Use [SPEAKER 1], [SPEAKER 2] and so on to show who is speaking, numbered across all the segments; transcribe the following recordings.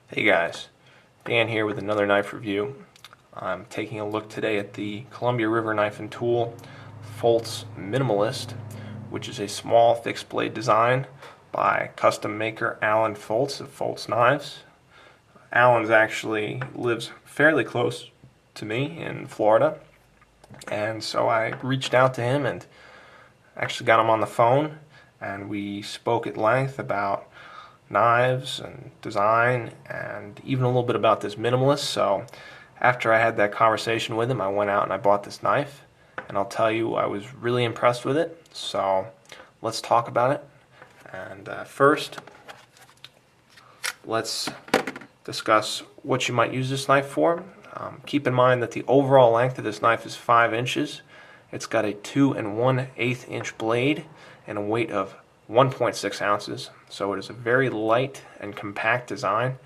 [SPEAKER 1] Hey guys, Dan here with another knife review. I'm taking a look today at the Columbia River Knife and Tool Foltz Minimalist, which is a small fixed blade design by custom maker Alan Foltz of Foltz Knives. Alan's actually lives fairly close to me in Florida, and so I reached out to him and actually got him on the phone, and we spoke at length about knives and design and even a little bit about this minimalist. So after I had that conversation with him, I went out and I bought this knife, and I'll tell you, I was really impressed with it. So let's talk about it. And first, let's discuss what you might use this knife for. Keep in mind that the overall length of this knife is 5 inches. It's got a 2 1/8 inch blade and a weight of 1.6 ounces, so it is a very light and compact design,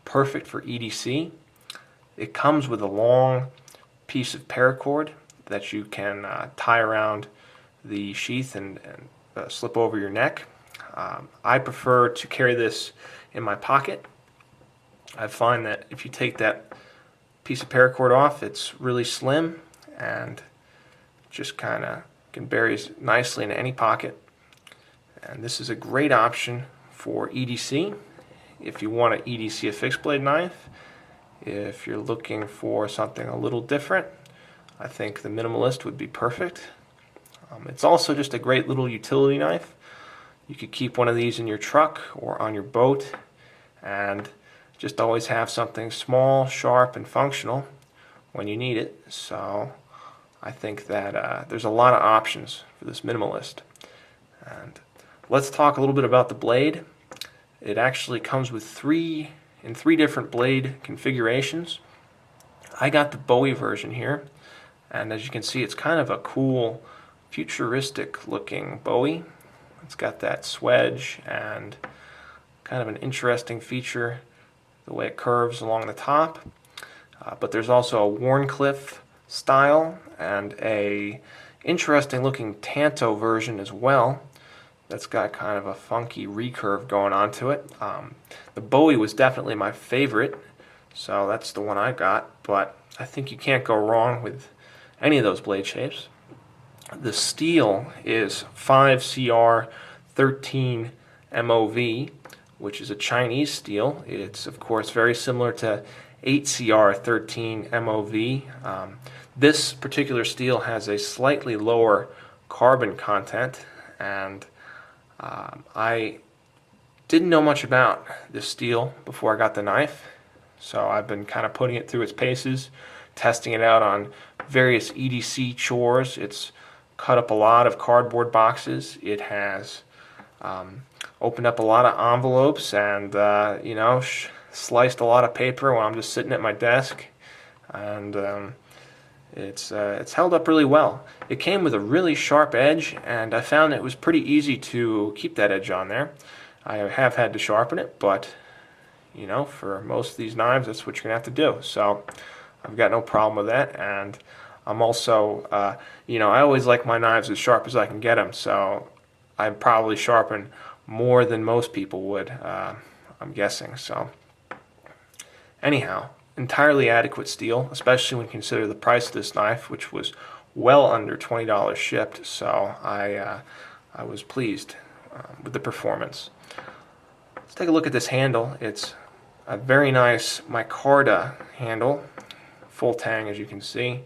[SPEAKER 1] perfect for EDC. It comes with a long piece of paracord that you can tie around the sheath and slip over your neck. I prefer to carry this in my pocket. I find that if you take that piece of paracord off, it's really slim and just kind of can bury nicely in any pocket. And this is a great option for EDC if you want to EDC a fixed blade knife. If you're looking for something a little different, I think the Minimalist would be perfect. It's also just a great little utility knife. You could keep one of these in your truck or on your boat and just always have something small, sharp, and functional when you need it. So I think that there's a lot of options for this Minimalist. And let's talk a little bit about the blade. It actually comes with three different blade configurations. I got the Bowie version here, and as you can see, it's kind of a cool, futuristic looking Bowie. It's got that swedge and kind of an interesting feature, the way it curves along the top. But there's also a Warncliffe style and a interesting looking Tanto version as well. That's got kind of a funky recurve going on to it. The Bowie was definitely my favorite, so that's the one I got, but I think you can't go wrong with any of those blade shapes. The steel is 5CR13 MOV, which is a Chinese steel. It's, of course, very similar to 8CR13 MOV. This particular steel has a slightly lower carbon content, and I didn't know much about this steel before I got the knife, so I've been kind of putting it through its paces, testing it out on various EDC chores. It's cut up a lot of cardboard boxes. It has opened up a lot of envelopes and sliced a lot of paper when I'm just sitting at my desk, and it's held up really well. It came with a really sharp edge, and I found it was pretty easy to keep that edge on there. I have had to sharpen it, but for most of these knives, that's what you're gonna have to do. So I've got no problem with that, and I'm also, I always like my knives as sharp as I can get them. So I probably sharpen more than most people would, I'm guessing. So anyhow, entirely adequate steel, especially when you consider the price of this knife, which was well under $20 shipped. So I was pleased with the performance. Let's take a look at this handle. It's a very nice micarta handle, full tang as you can see.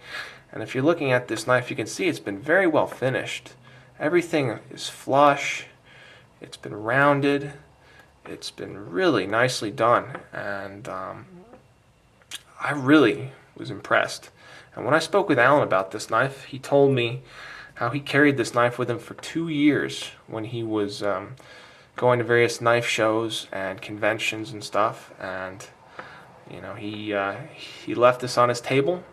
[SPEAKER 1] And if you're looking at this knife, you can see it's been very well finished. Everything is flush. It's been rounded. It's been really nicely done, and I really was impressed. And when I spoke with Alan about this knife, he told me how he carried this knife with him for 2 years when he was going to various knife shows and conventions and stuff. And he left this on his table,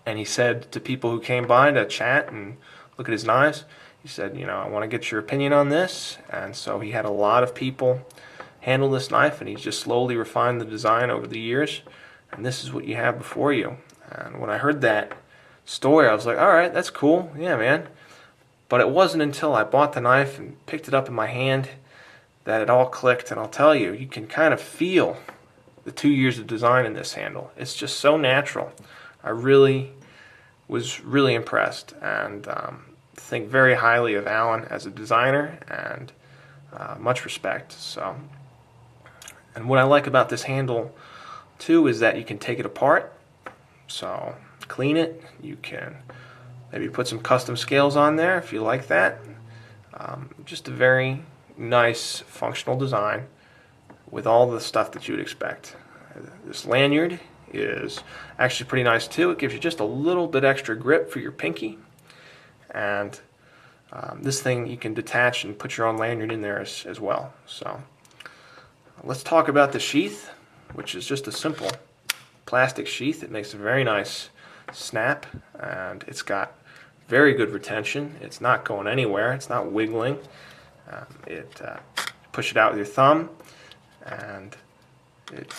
[SPEAKER 1] and he said to people who came by to chat and look at his knives, he said, I want to get your opinion on this. And so he had a lot of people handle this knife, and he's just slowly refined the design over the years. And this is what you have before you. And when I heard that story, I was like, all right, that's cool. Yeah, man. But it wasn't until I bought the knife and picked it up in my hand that it all clicked. And I'll tell you, you can kind of feel the 2 years of design in this handle. It's just so natural. I really was really impressed, and think very highly of Alan as a designer, and much respect. So, and what I like about this handle too is that you can take it apart. So clean it. You can maybe put some custom scales on there if you like that. Just a very nice functional design with all the stuff that you'd expect. This lanyard is actually pretty nice too. It gives you just a little bit extra grip for your pinky, and this thing you can detach and put your own lanyard in there as well. So let's talk about the sheath, which is just a simple plastic sheath. It makes a very nice snap, and it's got very good retention. It's not going anywhere. It's not wiggling. Push it out with your thumb, and it's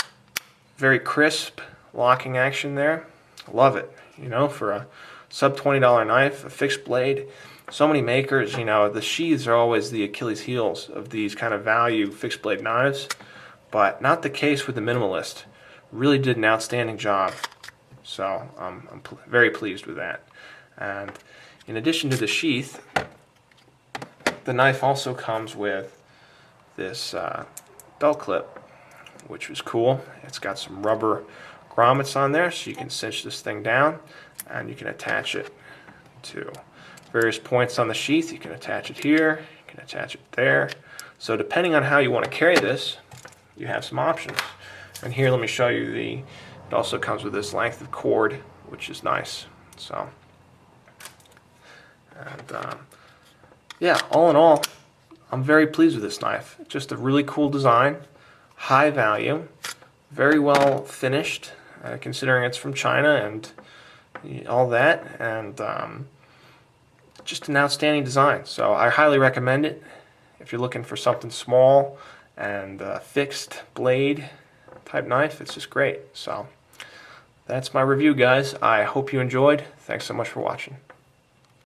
[SPEAKER 1] very crisp locking action there. Love it. You know, for a sub $20 knife, a fixed blade. So many makers, you know, the sheaths are always the Achilles heels of these kind of value fixed blade knives, but not the case with the Minimalist. Really did an outstanding job. So I'm very pleased with that. And in addition to the sheath, the knife also comes with this belt clip, which was cool. It's got some rubber grommets on there, so you can cinch this thing down, and you can attach it to various points on the sheath. You can attach it here, you can attach it there. So depending on how you want to carry this, you have some options. And here, let me show you it also comes with this length of cord, which is nice. So, and yeah, all in all, I'm very pleased with this knife. Just a really cool design, high value, very well finished, considering it's from China and all that, and just an outstanding design. So I highly recommend it if you're looking for something small and fixed blade type knife. It's just great. So that's my review, guys. I hope you enjoyed. Thanks so much for watching.